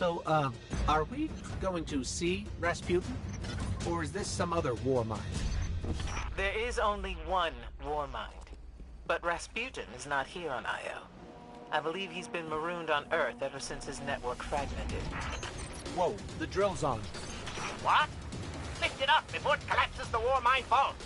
So, are we going to see Rasputin? Or is this some other war mind? There is only one war mind. But Rasputin is not here on Io. I believe he's been marooned on Earth ever since his network fragmented. Whoa, the drill's on. What? Lift it up before it collapses the war mind fault.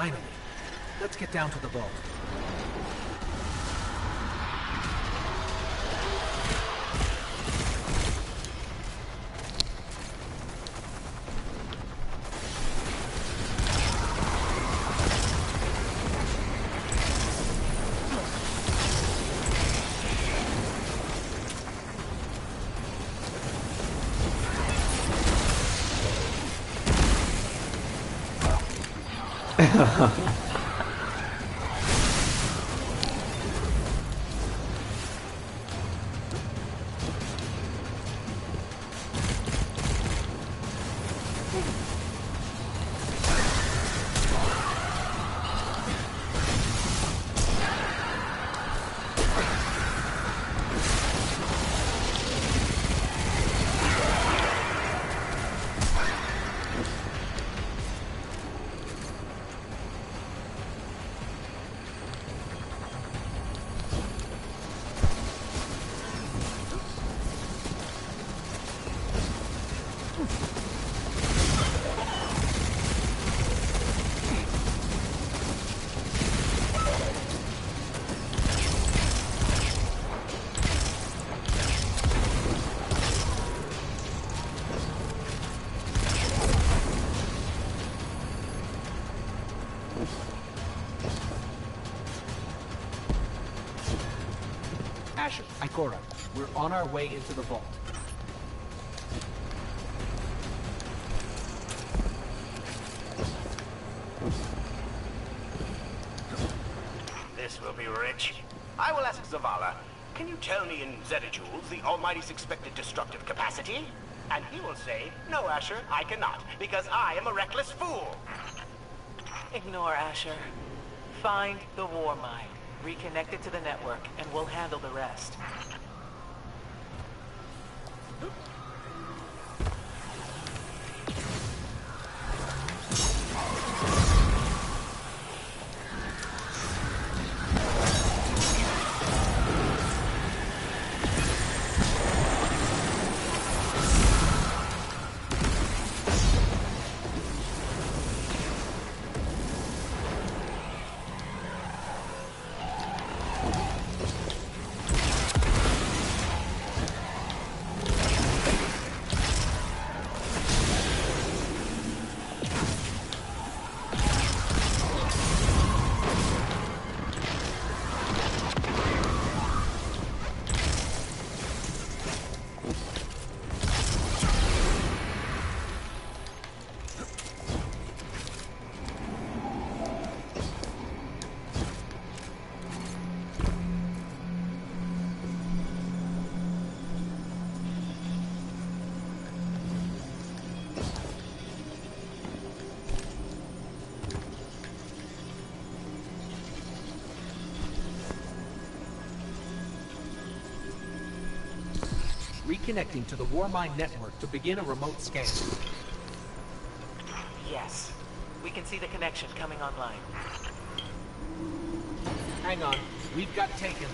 Finally. Let's get down to the vault. Ikora, we're on our way into the vault. This will be rich. I will ask Zavala, can you tell me in zettajoules the Almighty's expected destructive capacity? And he will say, no, Asher, I cannot, because I am a reckless fool. Ignore Asher. Find the war mine, reconnect it to the network, and we'll handle the rest. Reconnecting to the Warmind network to begin a remote scan. Yes. We can see the connection coming online. Hang on, we've got taken.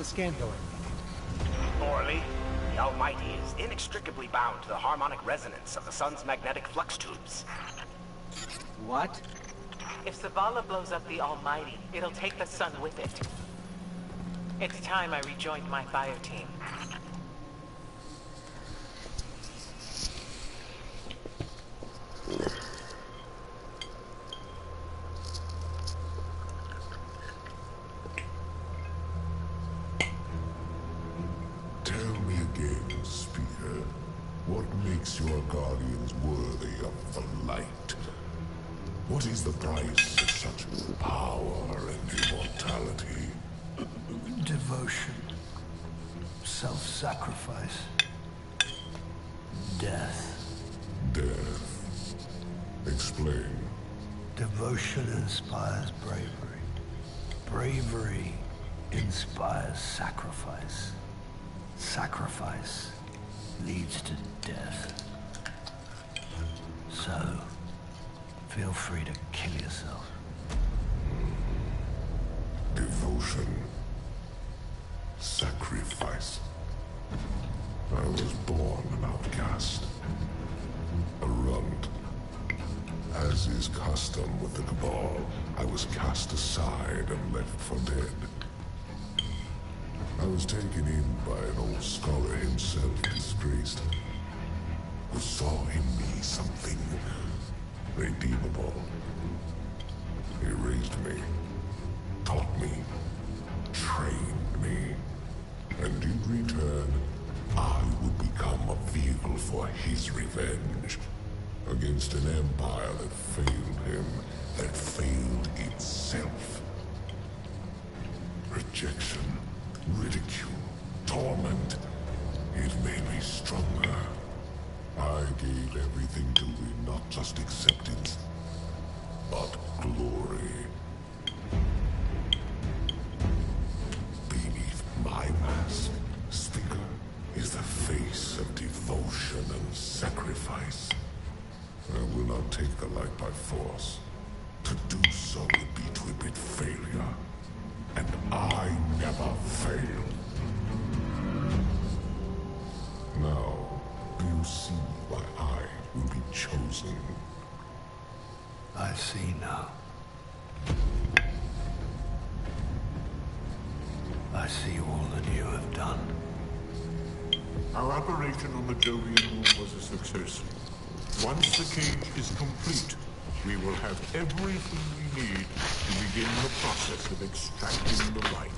scan going? Poorly. The Almighty is inextricably bound to the harmonic resonance of the sun's magnetic flux tubes. What? If Zavala blows up the Almighty, it'll take the sun with it. It's time I rejoined my fire team. Tell me again, Speaker, what makes your guardians worthy of the light? What is the price of such power and immortality? Devotion. Self-sacrifice. Death. Death. Explain. Devotion inspires bravery. Bravery inspires sacrifice. Sacrifice leads to death. So, feel free to kill yourself. Devotion. Sacrifice. I was born an outcast. A runt. As is custom with the Cabal, I was cast aside and left for dead. I was taken in by an old scholar himself, disgraced, who saw in me something redeemable. He raised me, taught me, trained me, and in return, I would become a vehicle for his revenge against an empire that failed him, that failed itself. Rejection, ridicule, torment, it made me stronger. I gave everything to win not just acceptance, but glory. Beneath my mask, Speaker, is the face of devotion and sacrifice. I will not take the light by force. To do so would be to admit failure. And I never fail. Now, do you see why I will be chosen? I see now. I see all that you have done. Our operation on the Jovian Moon was a success. Once the cage is complete, we will have everything we need to begin the process of extracting the light.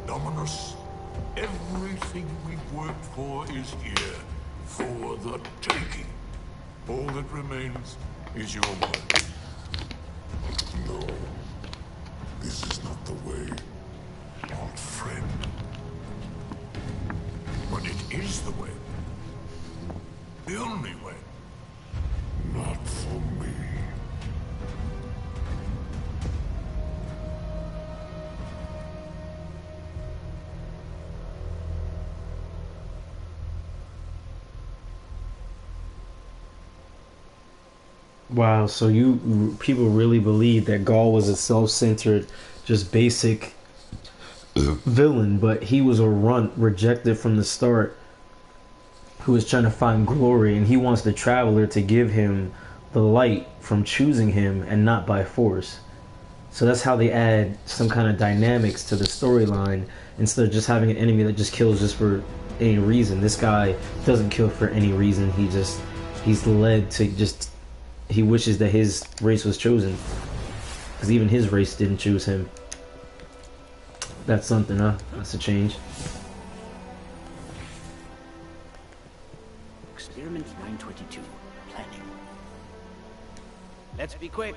Dominus, everything we've worked for is here, for the taking. All that remains is your word. No, this is not the way, old friend. But it is the way. The only way. Not for me. Wow, so people really believe that Gaul was a self-centered, just basic villain, but he was a runt, rejected from the start, who is trying to find glory, and he wants the Traveler to give him the light from choosing him and not by force. So that's how they add some kind of dynamics to the storyline, instead of just having an enemy that just kills just for any reason. This guy doesn't kill for any reason. He's led to just, he wishes that his race was chosen, because even his race didn't choose him. That's something, huh? That's a change. Experiment 922. Planning. Let's be quick.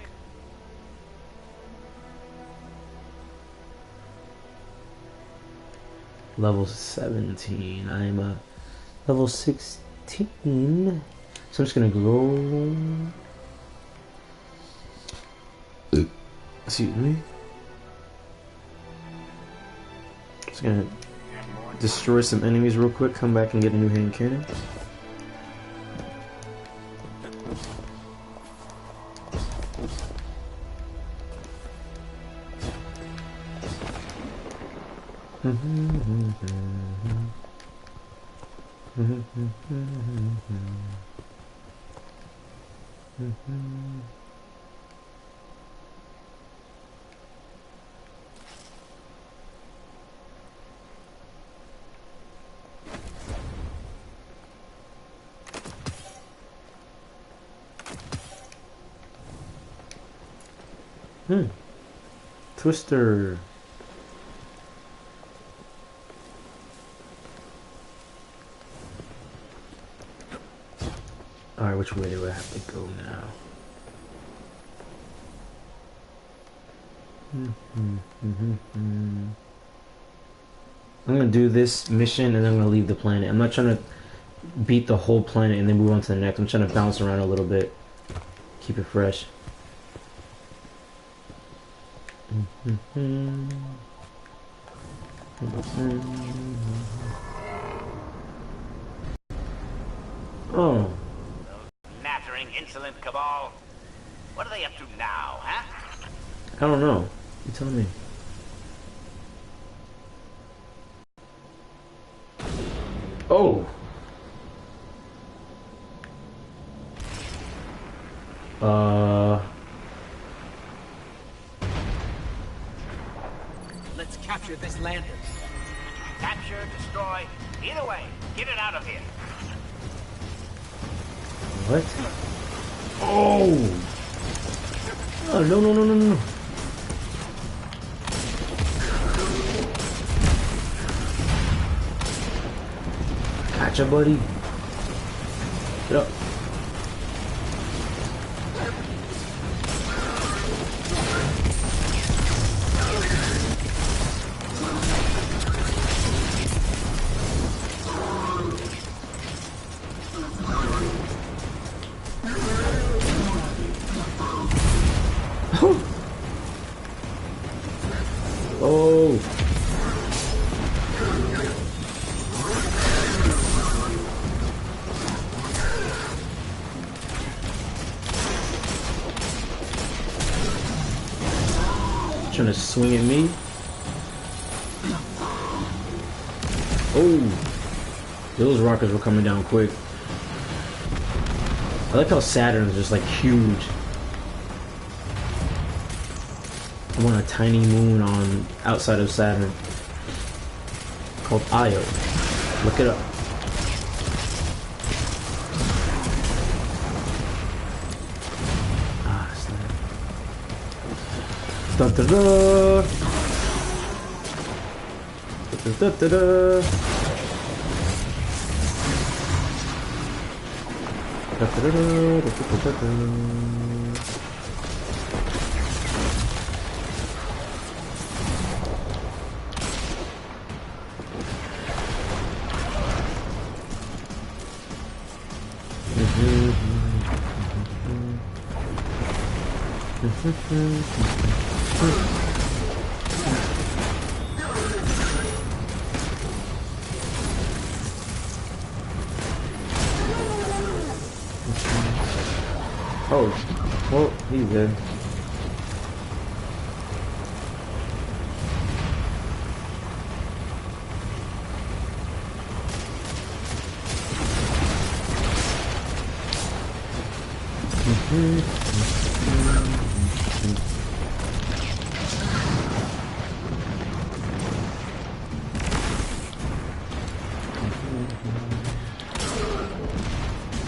Level 17. I'm level 16. So I'm just gonna go. Excuse me. Just gonna destroy some enemies real quick. Come back and get a new hand cannon. Twister. Alright, which way do I have to go now? I'm gonna do this mission and then I'm gonna leave the planet. I'm not trying to beat the whole planet and then move on to the next. I'm trying to bounce around a little bit. Keep it fresh. Oh. Nattering, insolent cabal. What are they up to now, huh? I don't know. You tell me. Oh. Let's capture this lander. Capture, destroy. Either way, get it out of here. What? Oh. Oh, no, no, no, no, no. Gotcha, buddy. Get up. Oh. Trying to swing at me. Oh. Those rockets were coming down quick. I like how Saturn's just like huge. I'm on a tiny moon on outside of Saturn called Io. Look it up. Ah, snap. Da da da. Da da da da. Da da da da da da da. Oh, well, he's dead.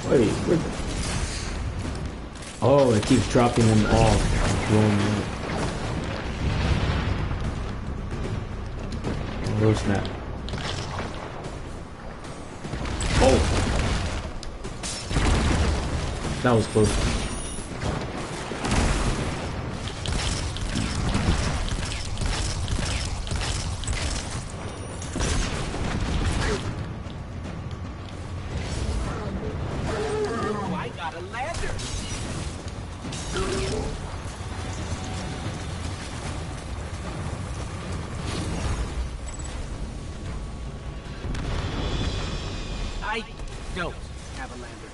Wait, where the... Oh, it keeps dropping them off. Blowing them up. Oh, snap. Oh! That was close. I don't have a lander.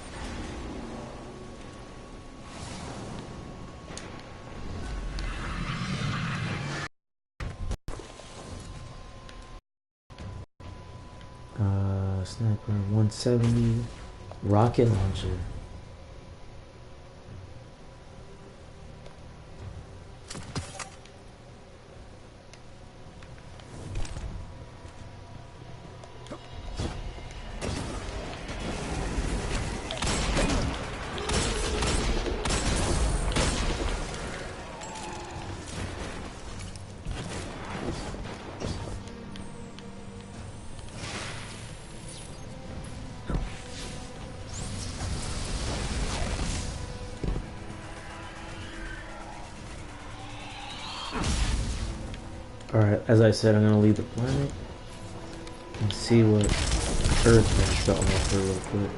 Sniper 170. Rocket launcher. Alright, as I said, I'm gonna leave the planet and see what Earth has to offer real quick.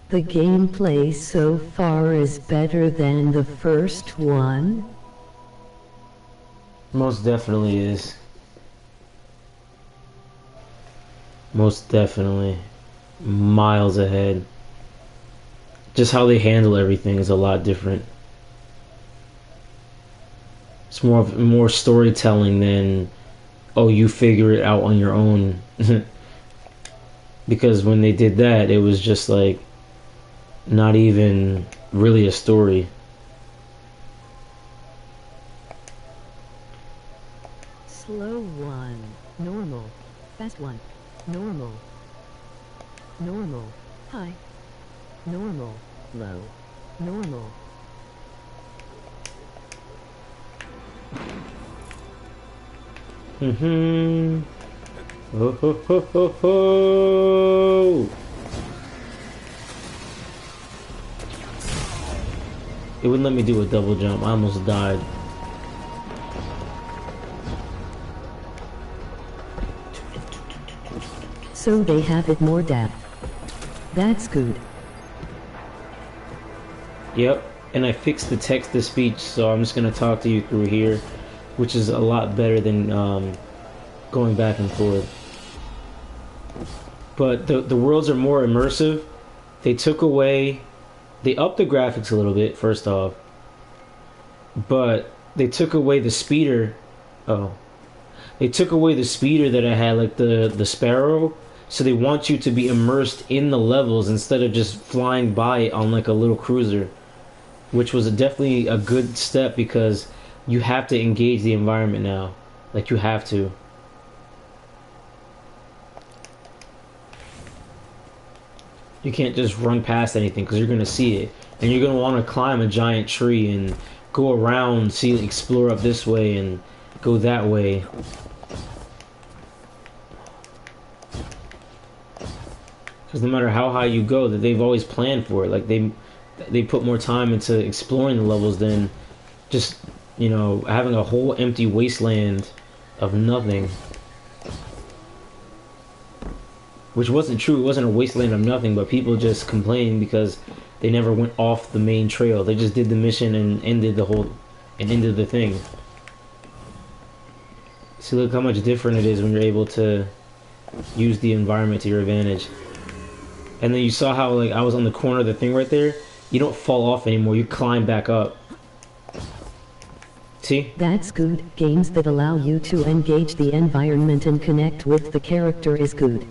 The gameplay so far is better than the first one? Most definitely is. Most definitely. Miles ahead. Just how they handle everything is a lot different. It's more storytelling than, oh, you figure it out on your own. Because when they did that, it was just like not even really a story. Slow one, normal, fast one, normal, normal, high, normal, low, normal. Oh ho ho ho ho! It wouldn't let me do a double jump. I almost died. So they have it more depth. That's good. Yep, and I fixed the text-to-speech, so I'm just gonna talk to you through here, which is a lot better than going back and forth. But the worlds are more immersive. They upped the graphics a little bit, first off, but they took away the speeder. They took away the speeder that I had, like the Sparrow. So they want you to be immersed in the levels instead of just flying by it on like a little cruiser, which was definitely a good step because you have to engage the environment now. Like, you have to. You can't just run past anything because you're going to see it. And you're going to want to climb a giant tree and go around, explore up this way and go that way. Because no matter how high you go, that they've always planned for it. Like, they put more time into exploring the levels than just, you know, having a whole empty wasteland of nothing. Which wasn't true. It wasn't a wasteland of nothing, but people just complained because they never went off the main trail. They just did the mission and ended the thing. See, look how much different it is when you're able to use the environment to your advantage. And then you saw how, like, I was on the corner of the thing right there. You don't fall off anymore. You climb back up. See? That's good. Games that allow you to engage the environment and connect with the character is good.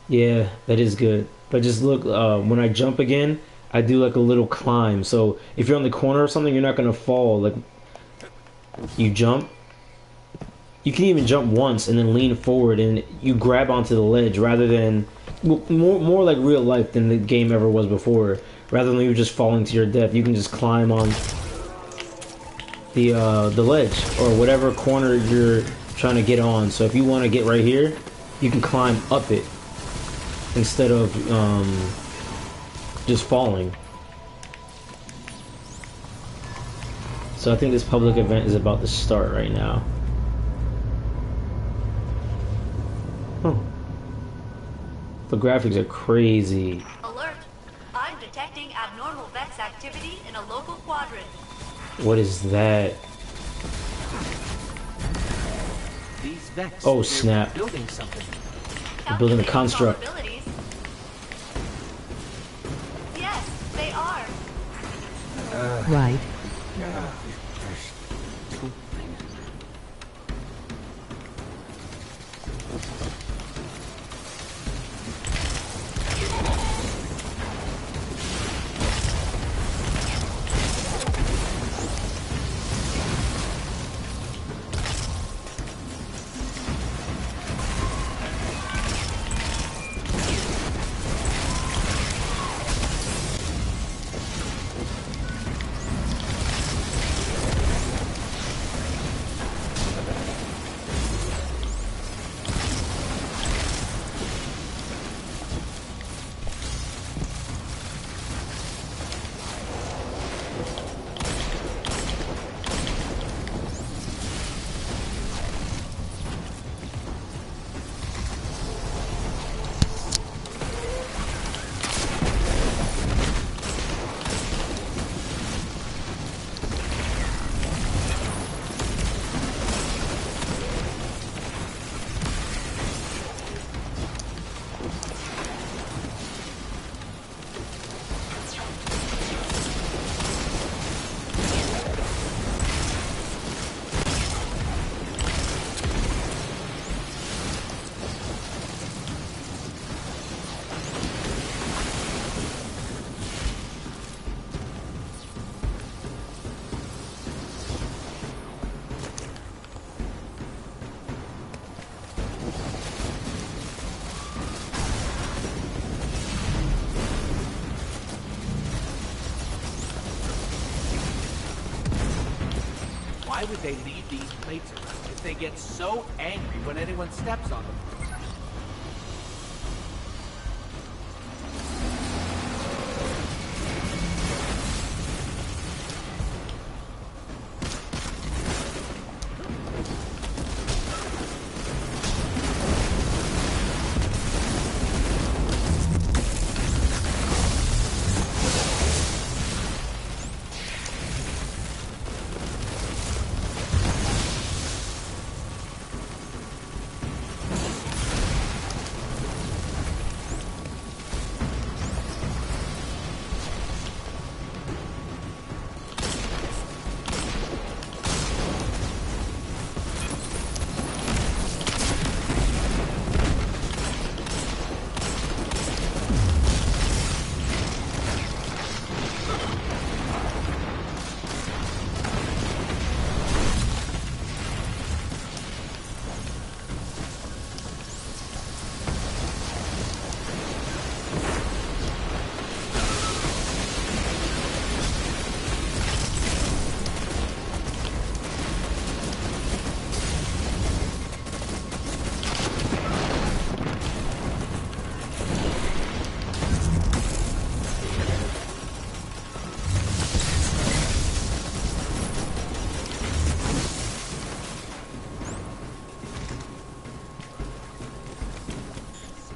Yeah, that is good. But just look, when I jump again, I do like a little climb. So if you're on the corner or something, you're not going to fall. Like, You jump. You can even jump once and then lean forward and you grab onto the ledge rather than more like real life than the game ever was before. Rather than you just falling to your death, you can just climb on the ledge or whatever corner you're trying to get on. So if you want to get right here, you can climb up it instead of just falling. So I think this public event is about to start right now. Oh. The graphics are crazy. Alert! I'm detecting abnormal Vex activity in a local quadrant. What is that? These Vex. Oh snap! Building something. They're building a construct. Yes, they are. Right. Why would they leave these plates around if they get so angry when anyone steps on them?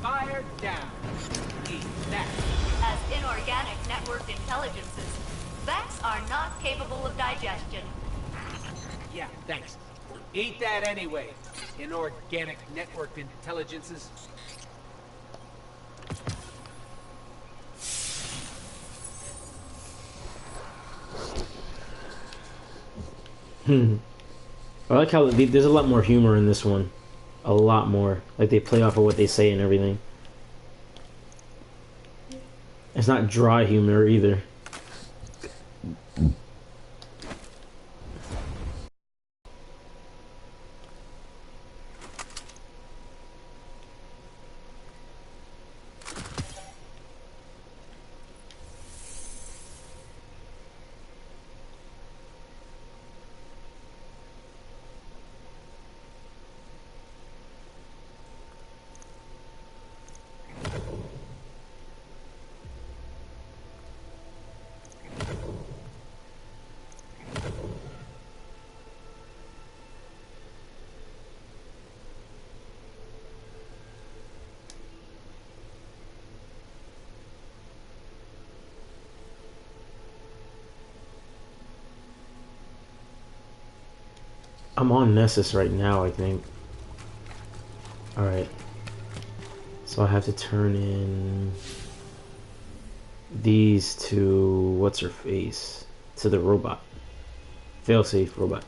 Fire down. Eat that. As inorganic networked intelligences, Vex are not capable of digestion. Yeah, thanks. Eat that anyway. Inorganic networked intelligences. I like how there's a lot more humor in this one. A lot more. Like, they play off of what they say and everything. It's not dry humor either. I'm on Nessus right now, I think. Alright. So I have to turn in these to what's her face? To the robot. Failsafe robot.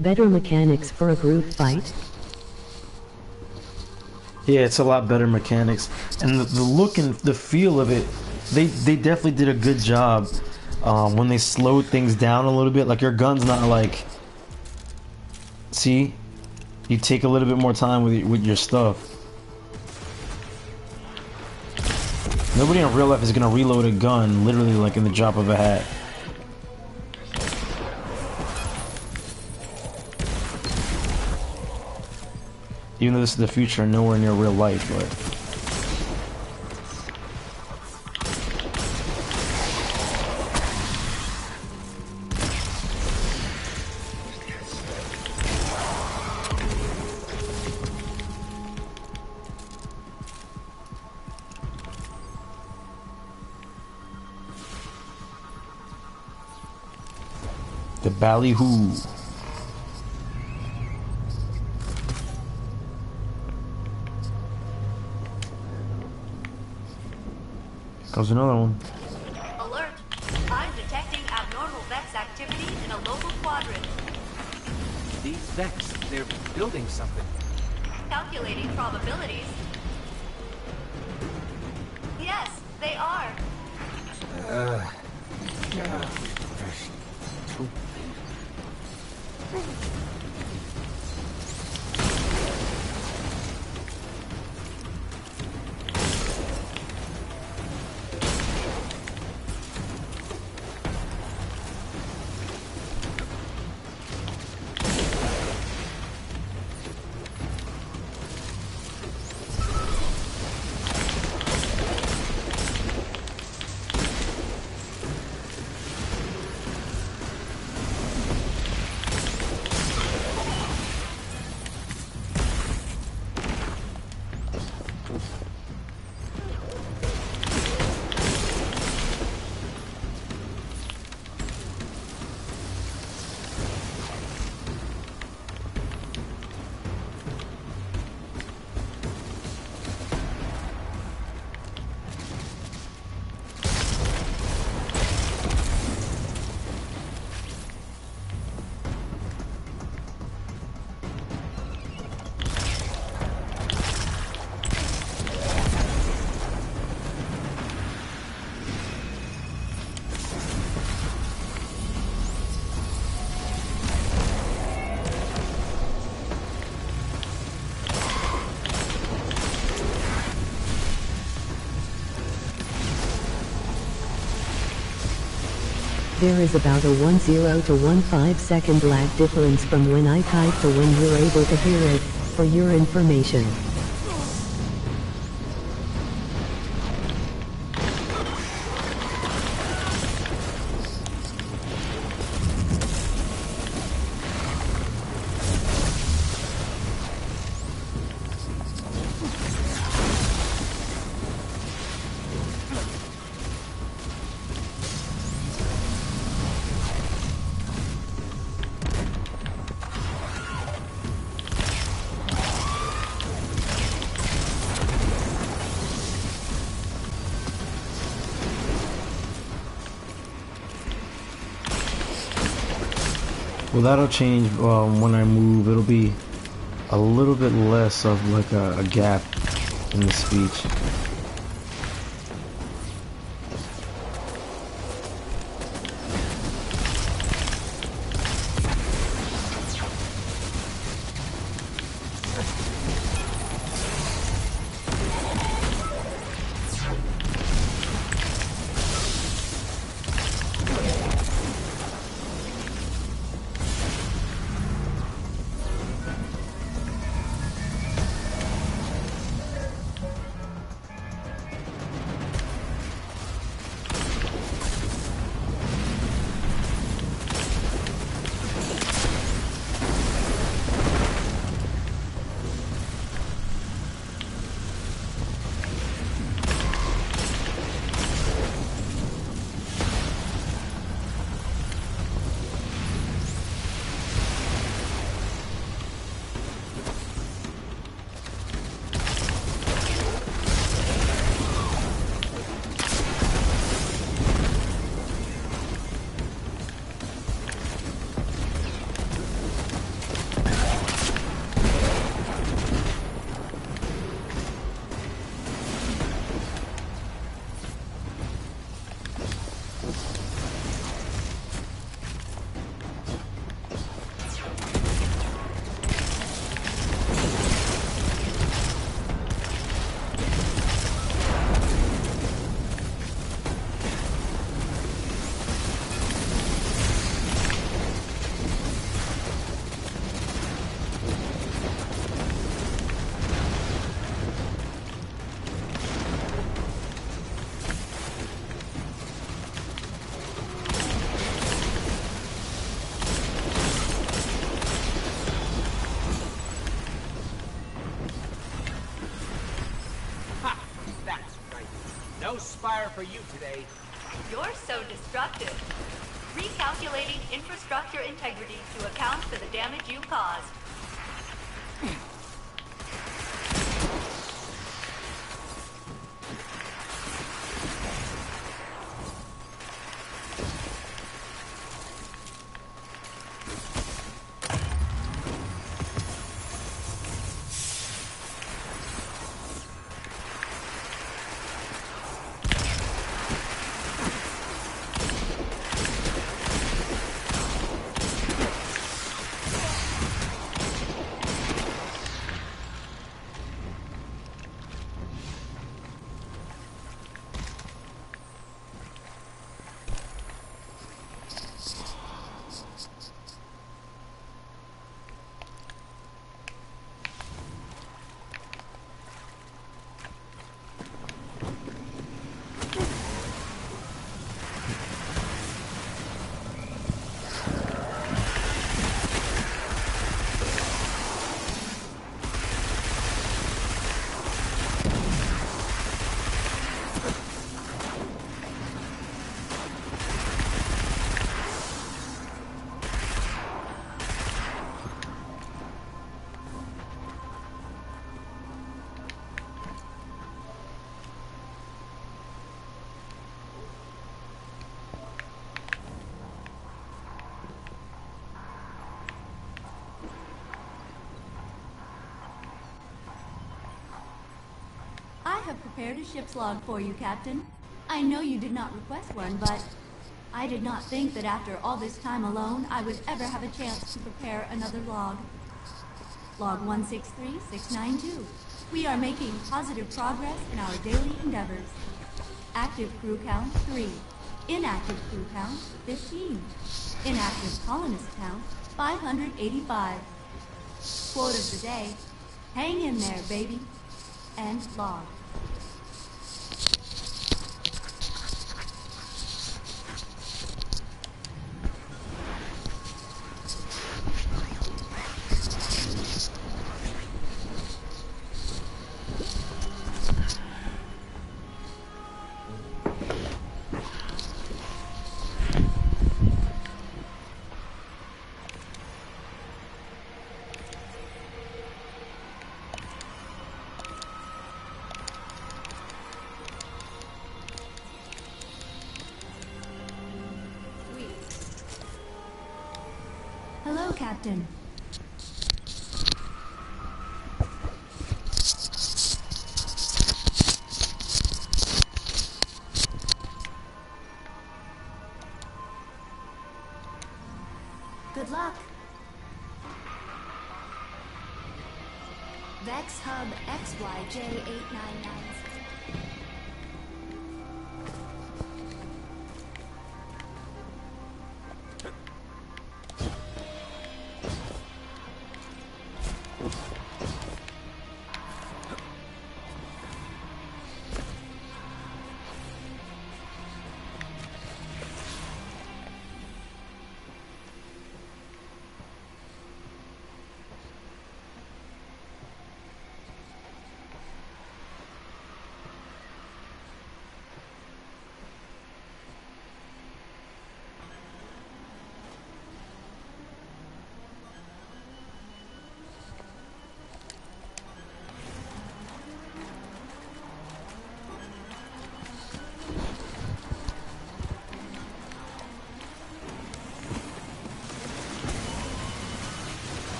Better mechanics for a group fight. Yeah, it's a lot better mechanics, and the look and the feel of it, they definitely did a good job when they slowed things down a little bit. Like your gun's not like, see, you take a little bit more time with your stuff. Nobody in real life is gonna reload a gun literally like in the drop of a hat. Even though this is the future and nowhere near real life, but... the ballyhoo. Comes another one. Alert! I'm detecting abnormal Vex activity in a local quadrant. These Vex, they're building something. Calculating probabilities. Yes, they are. There is about a 10 to 15 second lag difference from when I type to when you're able to hear it, for your information. Well, that'll change when I move. It'll be a little bit less of like a gap in the speech. for you today. You're so destructive. Recalculating infrastructure integrity to account for the damage you caused. I have prepared a ship's log for you, Captain. I know you did not request one, but I did not think that after all this time alone, I would ever have a chance to prepare another log. Log 163692. We are making positive progress in our daily endeavors. Active crew count 3. Inactive crew count 15. Inactive colonist count 585. Quote of the day, hang in there, baby. End log. Hello, Captain. Good luck. Vex Hub XYJ899.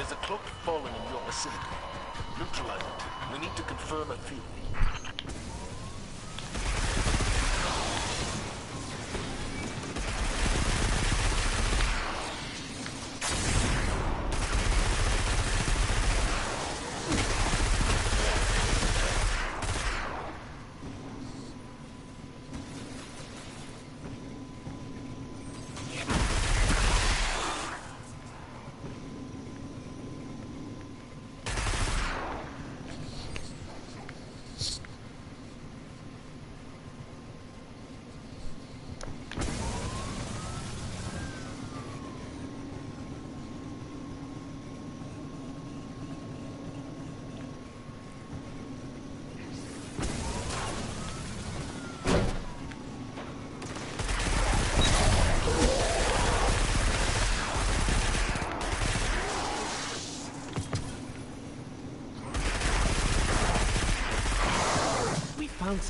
There's a cloak fallen in your vicinity. Neutralize it. We need to confirm a theory.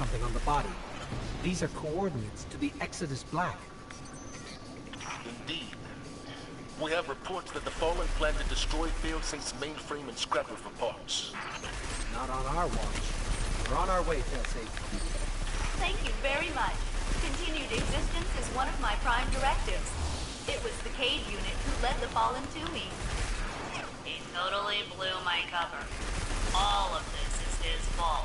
something on the body. These are coordinates to the Exodus Black. Indeed. We have reports that the Fallen plan to destroy Failsafe's mainframe and scrap it for parts. Not on our watch. We're on our way, Failsafe. Thank you very much. Continued existence is one of my prime directives. It was the Cade unit who led the Fallen to me. He totally blew my cover. All of this is his fault.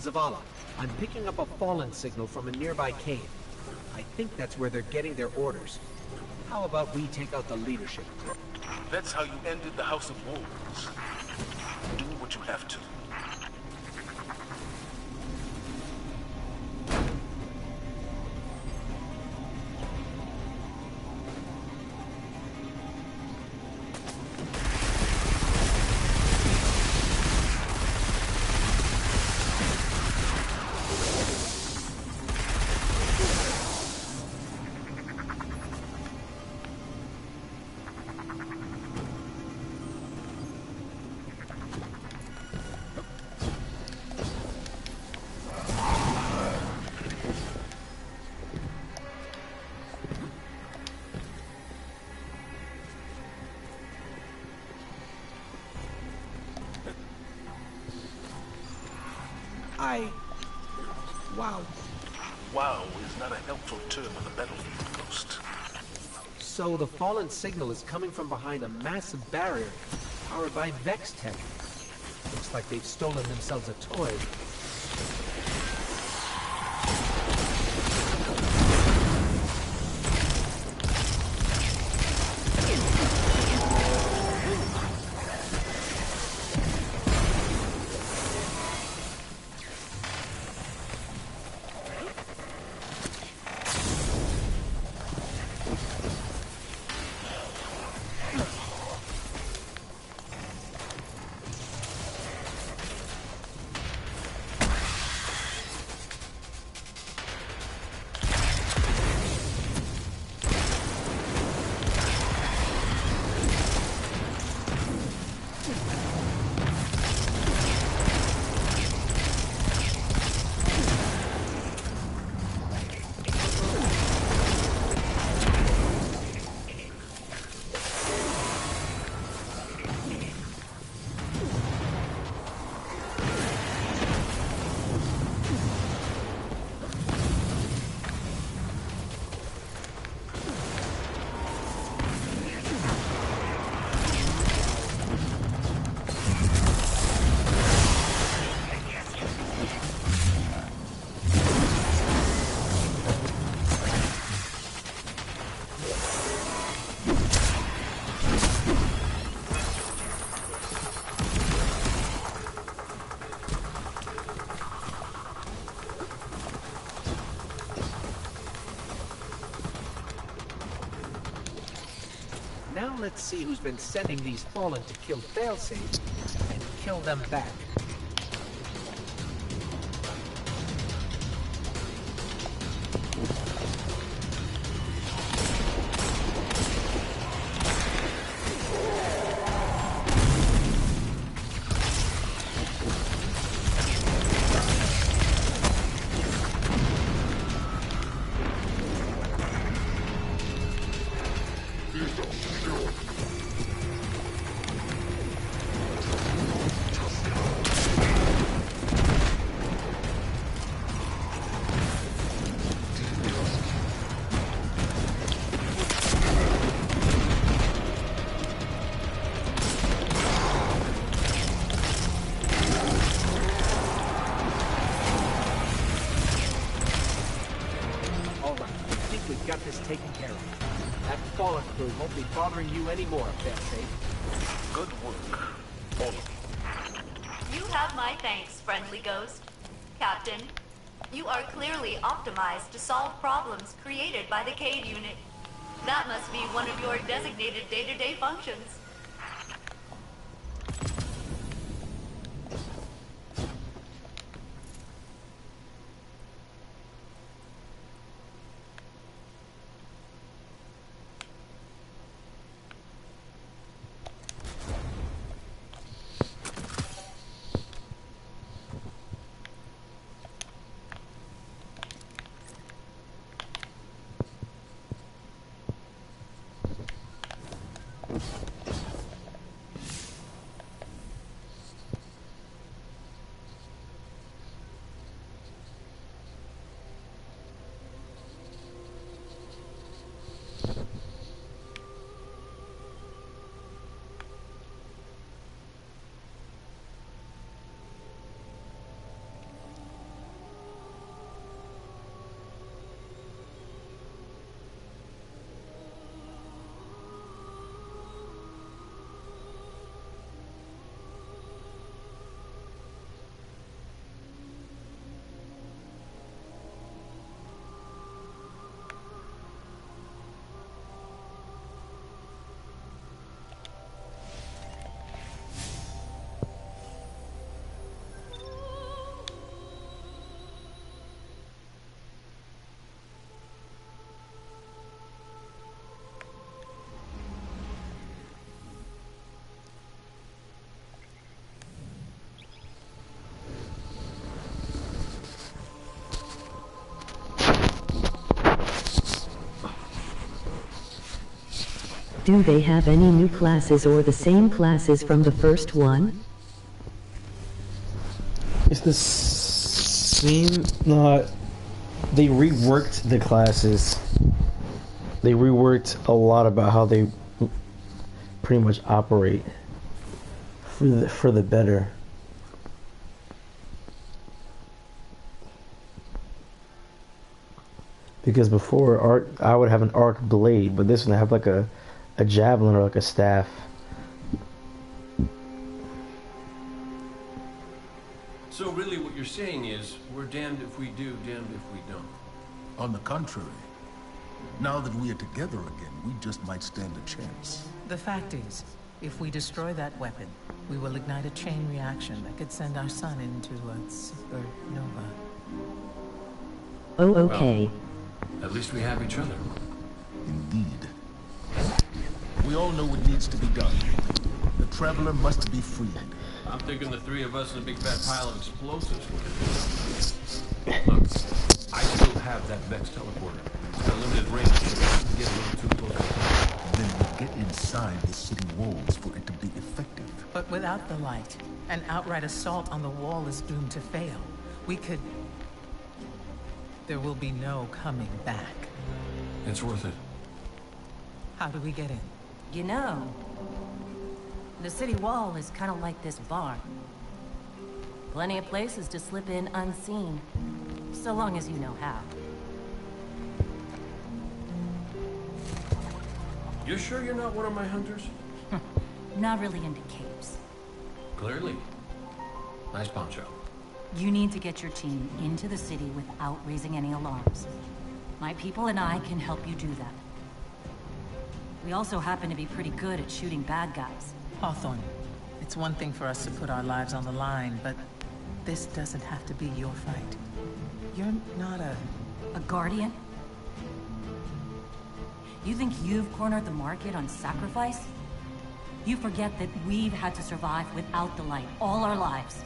Zavala, I'm picking up a Fallen signal from a nearby cave. I think that's where they're getting their orders. How about we take out the leadership? That's how you ended the House of Wolves. Do what you have to. Wow. Wow is not a helpful term on the battlefield, Ghost. So the Fallen signal is coming from behind a massive barrier powered by Vex tech. Looks like they've stolen themselves a toy. Now let's see who's been sending these Fallen to kill Failsafe and kill them back. we've got this taken care of. That Fallen crew won't be bothering you anymore, failsafe. Good work. All of you. You have my thanks, friendly ghost. Captain, you are clearly optimized to solve problems created by the Cade unit. That must be one of your designated day-to-day functions. Do they have any new classes or the same classes from the first one? It's the same. They reworked the classes. They reworked a lot about how they pretty much operate for the better. Because before, I would have an arc blade, but this one I have like a javelin or like a staff. So really what you're saying is, we're damned if we do, damned if we don't. On the contrary, now that we are together again, we just might stand a chance. The fact is, if we destroy that weapon, we will ignite a chain reaction that could send our sun into a supernova. Oh, okay. Well, at least we have each other. Indeed. We all know what needs to be done. The Traveler must be freed. I'm thinking the three of us in a big fat pile of explosives would do. Look, I still have that Vex teleporter. It's got limited range, so we can get a little too close. Then we get inside the city walls for it to be effective. But without the light, an outright assault on the wall is doomed to fail. We could... There will be no coming back. It's worth it. How do we get in? You know, the city wall is kind of like this barn. Plenty of places to slip in unseen, so long as you know how. You sure you're not one of my hunters? Not really into caves. Clearly. Nice poncho. You need to get your team into the city without raising any alarms. My people and I can help you do that. We also happen to be pretty good at shooting bad guys. Hawthorne, it's one thing for us to put our lives on the line, but this doesn't have to be your fight. You're not a guardian? You think you've cornered the market on sacrifice? You forget that we've had to survive without the light all our lives.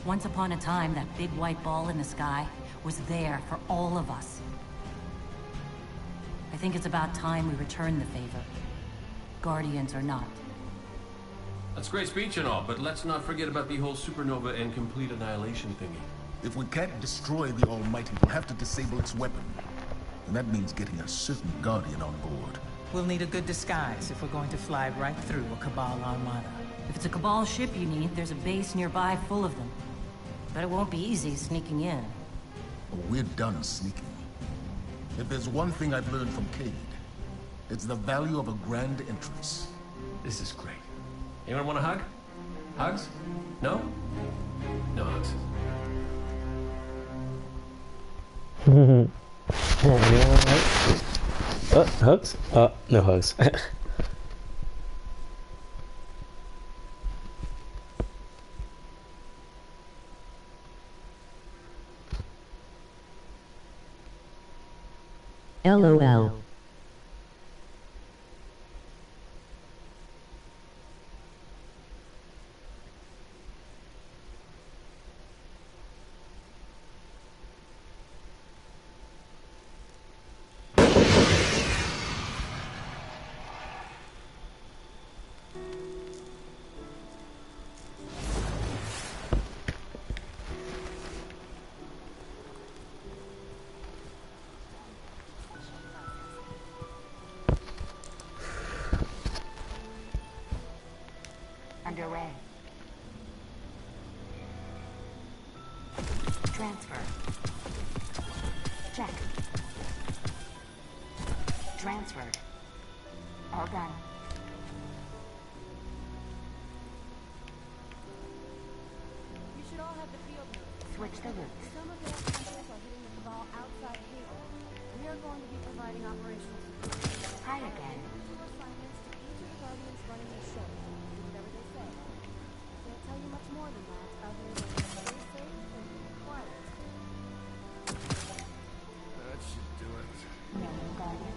Once upon a time, that big white ball in the sky was there for all of us. I think it's about time we return the favor. Guardians or not. That's great speech and all, but let's not forget about the whole supernova and complete annihilation thingy. If we can't destroy the Almighty, we'll have to disable its weapon. And that means getting a certain Guardian on board. We'll need a good disguise if we're going to fly right through a Cabal armada. If it's a Cabal ship you need, there's a base nearby full of them. But it won't be easy sneaking in. Oh, we're done sneaking. If there's one thing I've learned from Cade, it's the value of a grand entrance. This is great. Anyone want a hug? Hugs? No? No hugs. Hugs? No hugs. LOL. Underway. Transfer. Check. Transferred. All done. You should all have the field notes. Switch the routes. Some of the samples are hitting the cabal outside Halo. We are going to be providing operational support. Hi again. Assignments to each of the Guardians running the show. Do whatever they say. Can't tell you much more than that, other than stay safe and be quiet. That should do it. No, Guardian.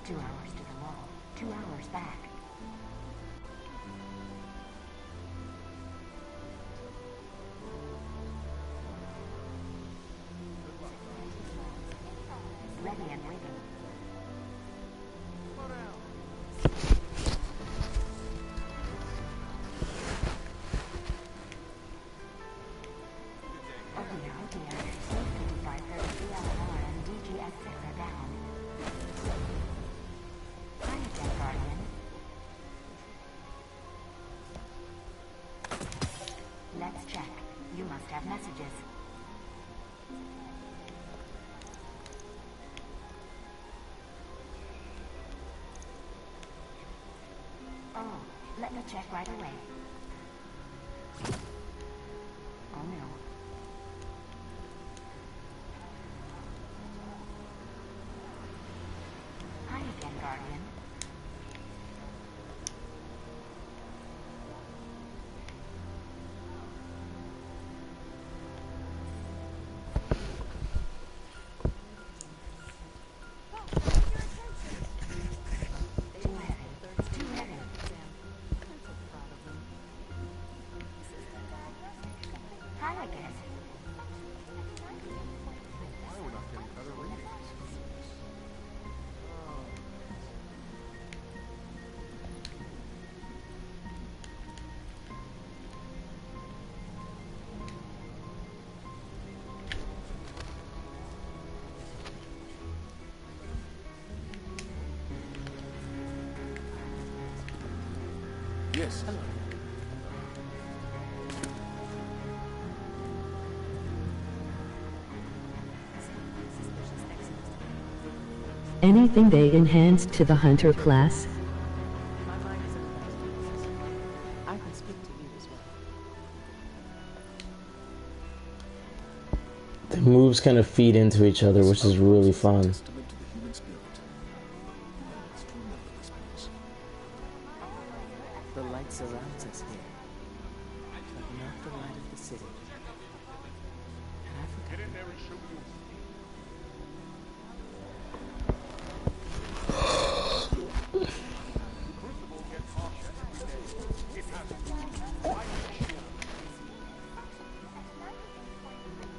2 hours to the wall. 2 hours back. Ready and waiting. Oh dear. Safety 5533 LNR and DGS 6 are down. Hi again, Guardian. Let's check. You must have messages. Oh, let me check right away. Oh no. Hi again, Guardian. Too heavy. Too heavy. Hi again. Why we're not getting better readings? Yes. Hello. Anything they enhanced to the hunter class? My mind is in the best places. I can speak to you as well. The moves kind of feed into each other, which is really fun. Testament to the human spirit. Let's remember this place. The light surrounds us here, but not the light of the city. And I forgot. Get in there and show you.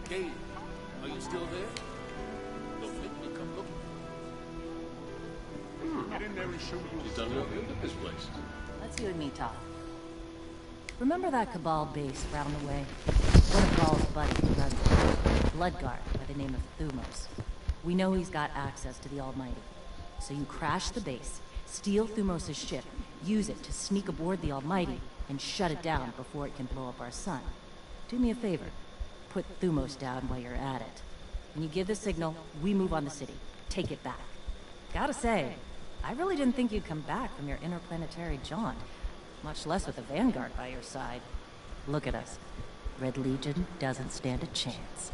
Cade, are you still there? Don't make me come looking for you. Get in there and show you. You've done no good at this place. Let's you and me talk. Remember that Cabal base round the way? One of Ghaul's buddies runs it. Bloodguard by the name of Thumos. We know he's got access to the Almighty. So you crash the base, steal Thumos' ship, use it to sneak aboard the Almighty, and shut it down before it can blow up our sun. Do me a favor. Put Thumos down while you're at it. When you give the signal, we move on the city. Take it back. Gotta say, I really didn't think you'd come back from your interplanetary jaunt, much less with the Vanguard by your side. Look at us. Red Legion doesn't stand a chance.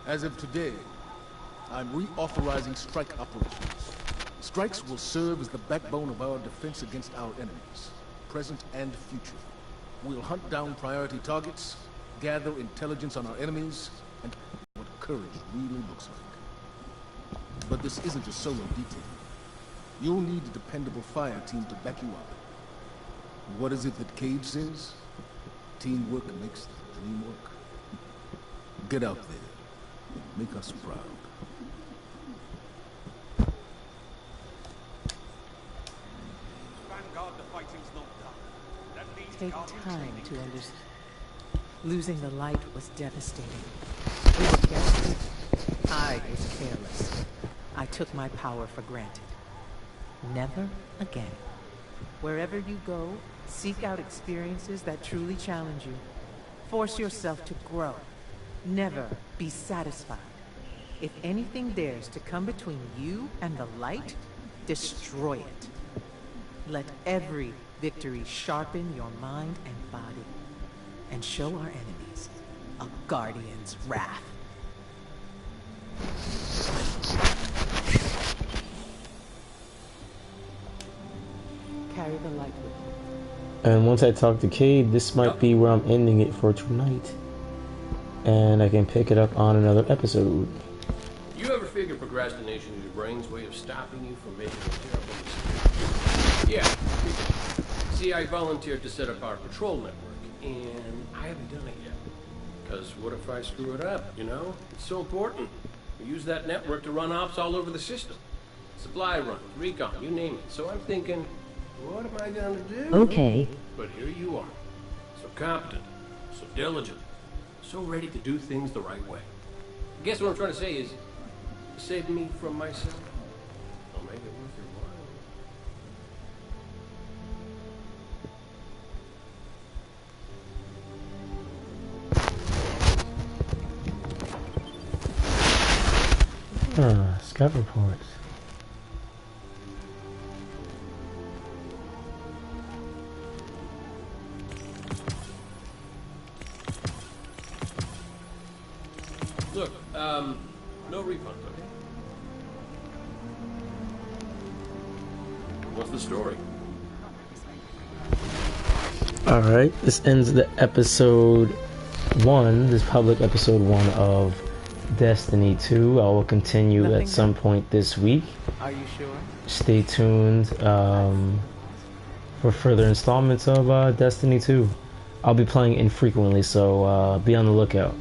As of today, I'm reauthorizing strike operations. Strikes will serve as the backbone of our defense against our enemies, present and future. We'll hunt down priority targets, gather intelligence on our enemies, and what courage really looks like. But this isn't a solo detail. You'll need a dependable fire team to back you up. What is it that Cage says? Teamwork makes the dream work. Get out there. Make us proud. Vanguard, the fighting's not done. That means Take time to understand. Losing the light was devastating. We were desperate. I was careless. I took my power for granted. Never again. Wherever you go, seek out experiences that truly challenge you. Force yourself to grow. Never be satisfied. If anything dares to come between you and the light, destroy it. Let every victory sharpen your mind and body, and show our enemies a guardian's wrath. Carry the light with you. And once I talk to Cade, this might be where I'm ending it for tonight. And I can pick it up on another episode. You ever figure procrastination is your brain's way of stopping you from making a terrible mistake? Yeah. See, I volunteered to set up our patrol network, and I haven't done it yet. Because what if I screw it up, you know? It's so important. We use that network to run ops all over the system. Supply runs, recon, you name it. So I'm thinking, what am I gonna do? Okay. But here you are. So competent, so diligent, so ready to do things the right way. I guess what I'm trying to say is, save me from myself. I'll make it worth your while. Scout reports. Look, no refund, okay? What's the story? Alright, this ends the episode 1, this public episode 1 of Destiny 2. I will continue at some point this week. Are you sure? Stay tuned for further installments of Destiny 2. I'll be playing infrequently, so be on the lookout.